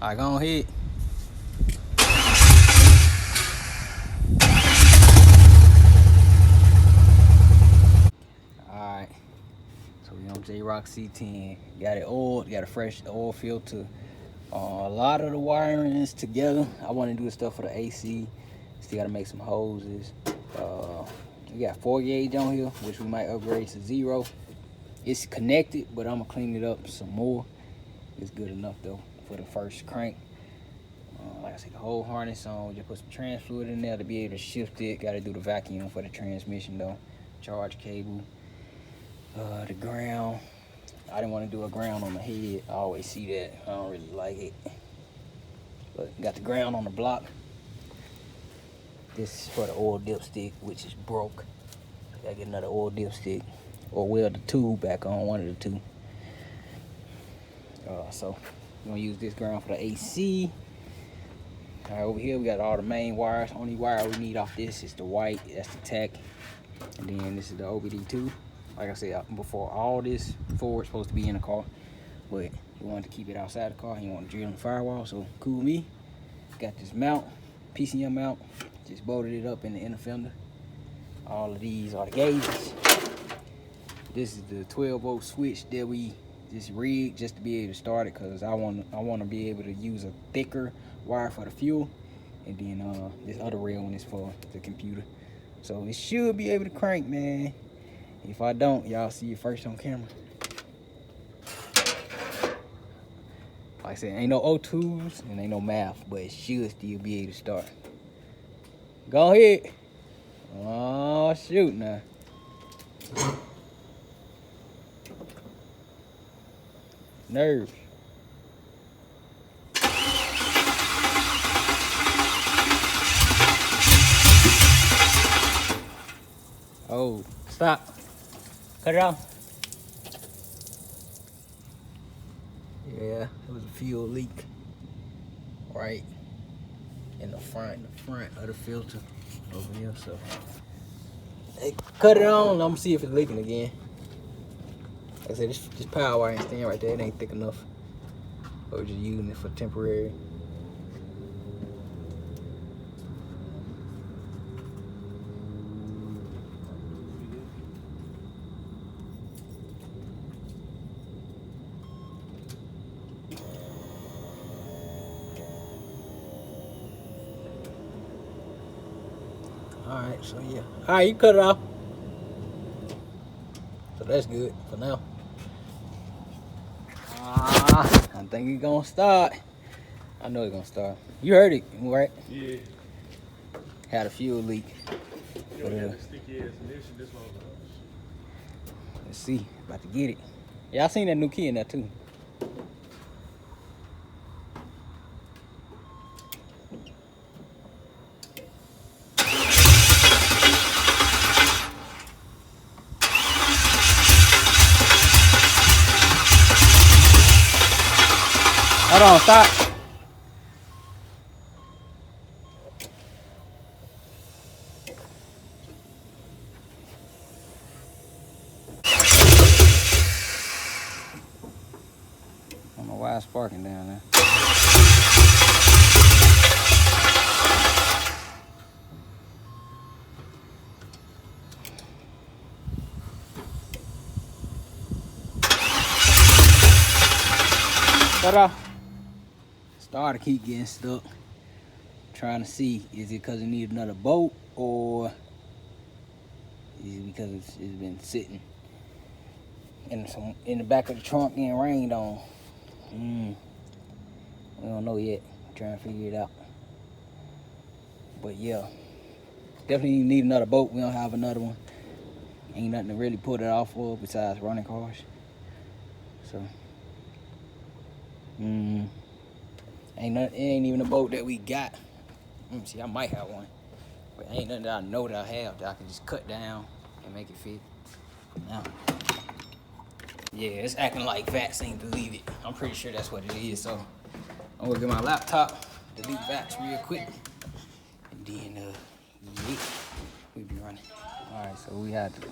All right, go ahead. All right. So we on Jrocks C10. Got it oiled. Got a fresh oil filter. A lot of the wiring is together. I want to do the stuff for the AC. Still got to make some hoses. We got 4 gauge on here, which we might upgrade to 0. It's connected, but I'm gonna clean it up some more. It's good enough though for the first crank. Like I said, the whole harness on. Just put some trans fluid in there to be able to shift it. Got to do the vacuum for the transmission though. Charge cable. The ground. I didn't want to do a ground on the head. I always see that. I don't really like it. But got the ground on the block. This is for the oil dipstick, which is broke. Gotta get another oil dipstick, or weld the tube back on, one of the two. So we're gonna use this ground for the AC. All right, over here we got all the main wires. Only wire we need off this is the white. That's the tech. And then this is the OBD2. Like I said before, all this forward supposed to be in the car, but he wanted to keep it outside the car. He wanted to drill in the firewall, so cool with me. Got this mount, PCM mount. Just bolted it up in the inner fender. All of these are the gauges. This is the 12-volt switch that we just rigged just to be able to start it, because I want to be able to use a thicker wire for the fuel, and then this other rail one is for the computer. So it should be able to crank, man. If I don't, y'all see it first on camera. Like I said, ain't no O2s and ain't no math, but it should still be able to start. Go ahead. Oh, shoot now. Nerves. Oh, stop. Cut it off. Yeah, it was a fuel leak right in the front of the filter over here. So hey, cut it on. I'm gonna see if it's leaking again. Like I said, this power wire ain't staying right there. It ain't thick enough. But we're just using it for temporary. Alright, so yeah. Alright, you cut it off. So that's good for now. I think it's gonna start. I know it's gonna start. You heard it, right? Yeah. Had a fuel leak. But, sticky ass initial, this one. Let's see. About to get it. Yeah, I seen that new key in there too. Hold on, stop. I don't know why it's sparking down there. Shut off. Starter keep getting stuck. Trying to see, is it because it needs another bolt, or is it because it's been sitting in the back of the trunk getting rained on? We don't know yet. I'm trying to figure it out. But yeah, definitely need another bolt. We don't have another one. Ain't nothing to really put it off for besides running cars. So it ain't even a boat that we got. Let me see, I might have one, but ain't nothing that I know that I have that I can just cut down and make it fit. Now, yeah, it's acting like VATS ain't deleted. I'm pretty sure that's what it is. So I'm gonna get my laptop, delete VATS real quick, and then yeah, we be running. All right, so we have to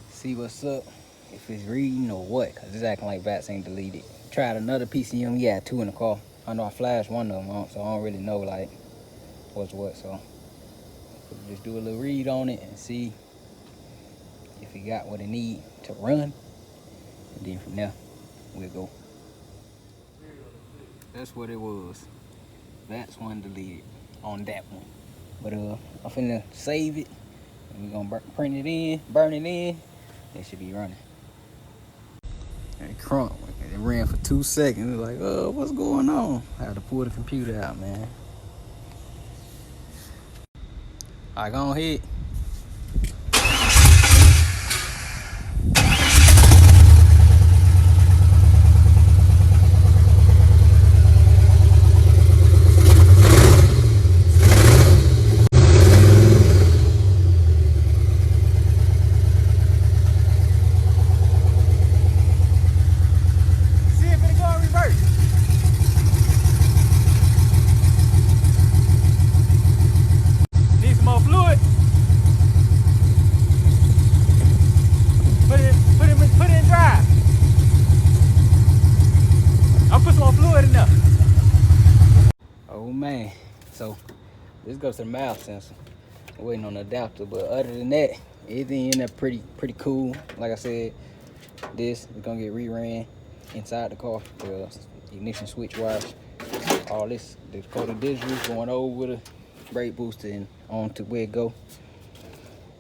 see what's up, if it's reading or what, cause it's acting like VATS ain't deleted. Tried another PCM, we had 2 in the car. I know I flashed one of them, so I don't really know like what's what. So just do a little read on it and see if it got what it need to run, and then from there we'll go. That's what it was. That's one deleted on that one. But I'm finna save it, and we're gonna print it in, burn it in. It should be running. And crunk, it ran for 2 seconds. It was like, what's going on? I had to pull the computer out, man. All right, go ahead. Man, so this goes to the mouth sensor. I'm waiting on the adapter, but other than that, everything in there pretty cool. Like I said, this is gonna get reran inside the car. The ignition switch wires, all this, the DAKOTA digital going over with a brake booster and on to where it go.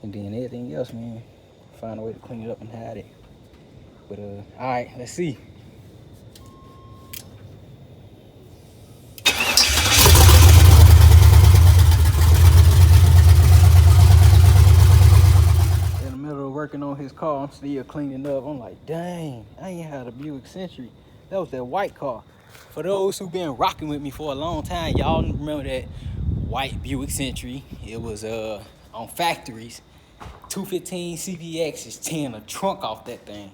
And then everything else, man, find a way to clean it up and hide it. But all right, let's see. Working on his car, I'm still cleaning up. I'm like, dang, I ain't had a Buick Century. That was that white car. For those who've been rocking with me for a long time, y'all remember that white Buick Century. It was on factories. 215 CPX is tearing the trunk off that thing.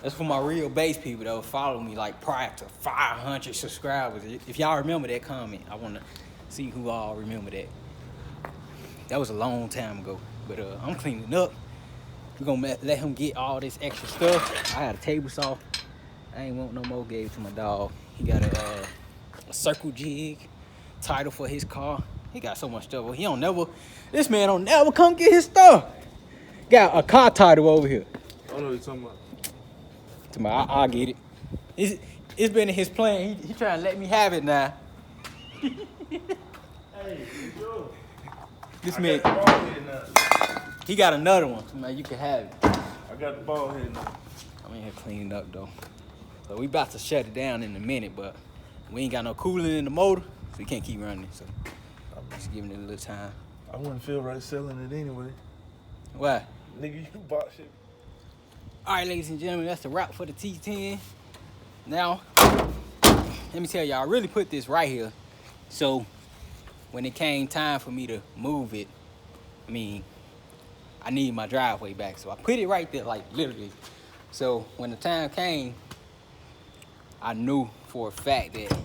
That's for my real base people that would follow me like prior to 500 subscribers. If y'all remember that, comment. I want to see who all remember that. That was a long time ago. But I'm cleaning up. We're gonna let him get all this extra stuff. I had a table saw. I ain't want no more. Gave it to my dog. He got a circle jig, title for his car. He got so much stuff. This man don't never come get his stuff. Got a car title over here. I know what you're talking about. I'll get it. It's been in his plan. He trying to let me have it now. Hey, you go. This man, he got another one. Man, you can have it. I got the ball head now. I'm in here cleaning up though. So we about to shut it down in a minute, but we ain't got no coolant in the motor, so we can't keep running. So I'm just giving it a little time. I wouldn't feel right selling it anyway. Why? Nigga, you bought shit. All right, ladies and gentlemen, that's the wrap for the T10. Now, let me tell y'all, I really put this right here. So when it came time for me to move it, I need my driveway back. So I put it right there, like literally. So when the time came, I knew for a fact that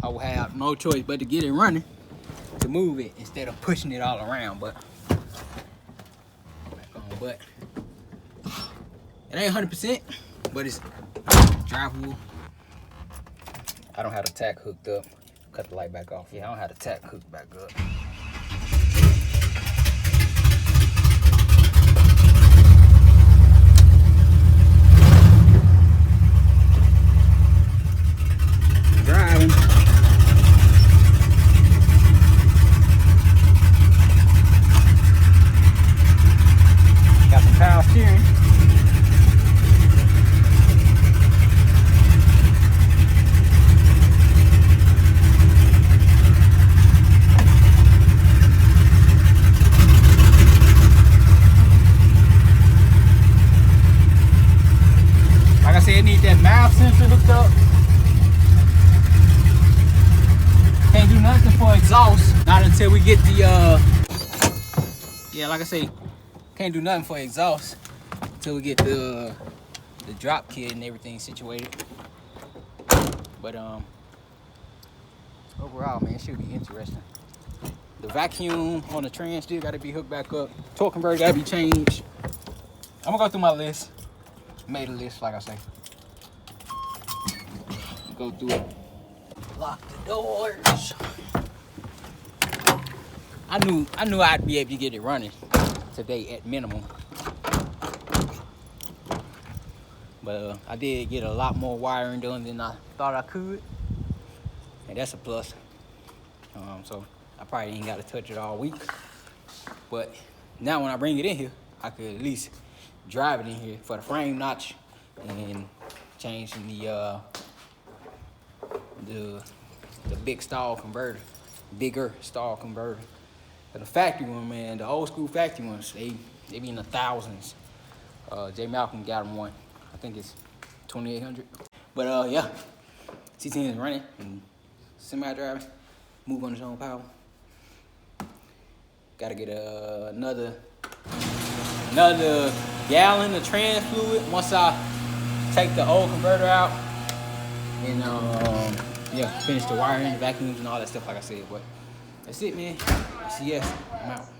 I would have no choice but to get it running to move it instead of pushing it all around. But it ain't 100%, but it's drivable. I don't have the tack hooked up. Cut the light back off. Yeah, I don't have the tack hooked back up. Driving. Got some power steering. It need that mouth sensor hooked up. Can't do nothing for exhaust. Not until we get the yeah, like I say, can't do nothing for exhaust until we get the drop kit and everything situated. But overall, man, it should be interesting. The vacuum on the trans still gotta be hooked back up. Torque converter gotta be changed. I'm gonna go through my list. Made a list, like I say. go through it. Lock the doors. I knew I'd be able to get it running today at minimum. But I did get a lot more wiring done than I thought I could. And that's a plus. So I probably ain't got to touch it all week. But now when I bring it in here, I could at least drive it in here for the frame notch and changing the big stall converter, bigger stall converter. But the factory one, man, the old school factory ones, they be in the thousands. J Malcolm got them one. I think it's 2,800. But yeah, C10 is running and semi-driving. Move on its own power. Gotta get another gallon of trans fluid once I take the old converter out and yeah, finish the wiring, the vacuums, and all that stuff like I said. But that's it, man. CS, I'm out.